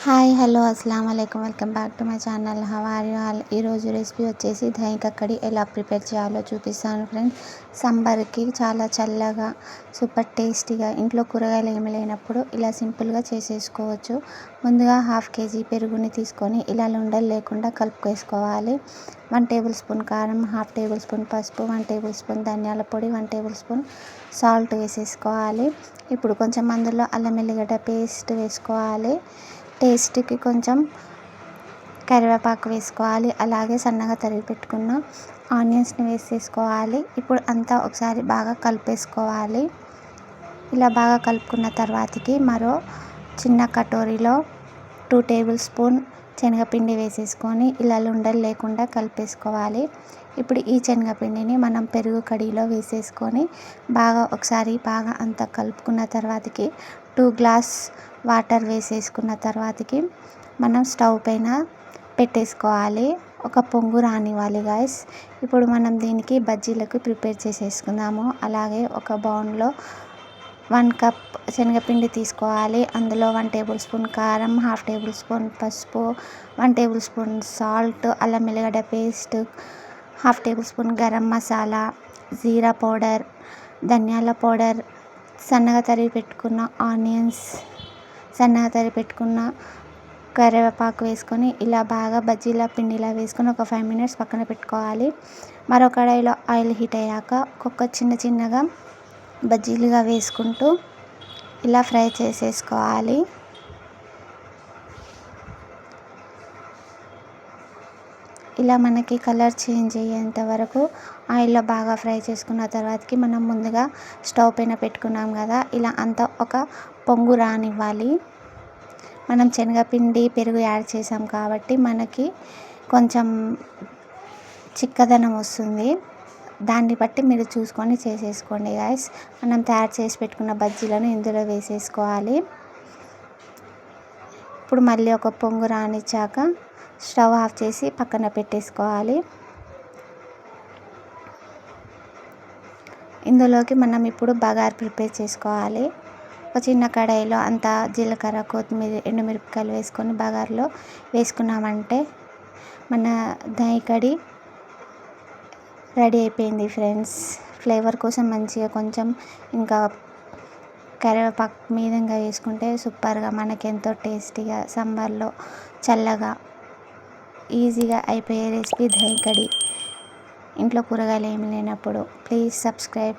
Hi hello అస్సలం వాలేకుమ్ welcome back to my channel. How are you all? ఈరోజు recipe వచ్చేసి దహీ కక్కడి ఎలా ప్రిపేర్ చేయాలో చూపిస్తాను ఫ్రెండ్స్. సమ్మర్కి చాలా చల్లగా సూపర్ టేస్టీగా ఇంట్లో కూరగాయలు ఏమి లేనప్పుడు ఇలా సింపుల్గా చేసేసుకోవచ్చు. ముందుగా 1/2 kg పెరుగుని తీసుకొని ఇలా ఉండలు లేకుండా కలుపుకేసుకోవాలి. 1 టేబుల్ స్పూన్ కారం, 1/2 టేబుల్ స్పూన్ పసుపు, 1 టేబుల్ స్పూన్ ధనియాల పొడి, 1 టేబుల్ స్పూన్ సాల్ట్ వేసేసుకోవాలి. ఇప్పుడు కొంచెం అందులో అల్లం ఎల్లిగడ్డ పేస్ట్ వేసుకోవాలి. టేస్ట్కి కొంచెం కరివేపాకు వేసుకోవాలి. అలాగే సన్నగా తరిగి పెట్టుకున్న ఆనియన్స్ని వేసేసుకోవాలి. ఇప్పుడు అంతా ఒకసారి బాగా కలిపేసుకోవాలి. ఇలా బాగా కలుపుకున్న తర్వాతకి మరో చిన్న కటోరీలో 2 టేబుల్ స్పూన్ శనగపిండి వేసేసుకొని ఇలా ఉండలు లేకుండా కలిపేసుకోవాలి. ఇప్పుడు ఈ శనగపిండిని మనం పెరుగు కడిలో వేసేసుకొని ఒకసారి బాగా అంతా కలుపుకున్న తర్వాతకి 2 గ్లాస్ వాటర్ వేసేసుకున్న తర్వాతకి మనం స్టవ్ పైన పెట్టేసుకోవాలి. ఒక పొంగు రానివ్వాలి గాయస్. ఇప్పుడు మనం దీనికి బజ్జీలకు ప్రిపేర్ చేసేసుకుందాము. అలాగే ఒక బౌల్లో 1 కప్ శనగపిండి తీసుకోవాలి. అందులో 1 టేబుల్ స్పూన్ కారం, 1/2 టేబుల్ స్పూన్ పసుపు, 1 టేబుల్ స్పూన్ సాల్ట్, అల్లం ఎల్లిగడ్డ paste, 1/2 tablespoon garam masala, jeera powder, ధనియాల పౌడర్, సన్నగా తరిగి పెట్టుకున్న ఆనియన్స్, సన్నగా తరిగి పెట్టుకున్న కరివేపాకు వేసుకొని ఇలా బాగా బజ్జీల పిండిలా వేసుకొని ఒక 5 minutes పక్కన పెట్టుకోవాలి. మరో కడాయిలో ఆయిల్ హీట్ అయ్యాక ఒక్కొక్క చిన్నగా బజ్జీలుగా వేసుకుంటూ ఇలా ఫ్రై చేసేసుకోవాలి. ఇలా మనకి కలర్ చేంజ్ అయ్యేంత వరకు ఆయిల్లో బాగా ఫ్రై చేసుకున్న తర్వాతకి మనం ముందుగా స్టవ్ పైన పెట్టుకున్నాం కదా, ఇలా అంతా ఒక పొంగు రానివ్వాలి. మనం శనగపిండి పెరుగు యాడ్ చేసాం కాబట్టి మనకి కొంచెం చిక్కదనం వస్తుంది. దాన్ని బట్టి మీరు చూసుకొని చేసేసుకోండి గాయస్. మనం తయారు చేసి పెట్టుకున్న బజ్జీలను ఇందులో వేసేసుకోవాలి. ఇప్పుడు మళ్ళీ ఒక పొంగు రానిచ్చాక స్టవ్ ఆఫ్ చేసి పక్కన పెట్టేసుకోవాలి. ఇందులోకి మనం ఇప్పుడు బగార్ ప్రిపేర్ చేసుకోవాలి. ఒక చిన్న కడాయిలో అంత జీలకర్ర, కొత్తిమీర, ఎండుమిరపకాయలు వేసుకొని బగార్లో వేసుకున్నామంటే మన దహీ కడి రెడీ అయిపోయింది ఫ్రెండ్స్. ఫ్లేవర్ కోసం మంచిగా కొంచెం ఇంకా కరివేపాకు మీదంగా వేసుకుంటే సూపర్గా మనకి ఎంతో టేస్టీగా సమ్మర్లో చల్లగా ఈజీగా అయిపోయే రెసిపీ దహీ కడి. ఇంట్లో కూరగాయలు ఏమి లేనప్పుడు. Please subscribe.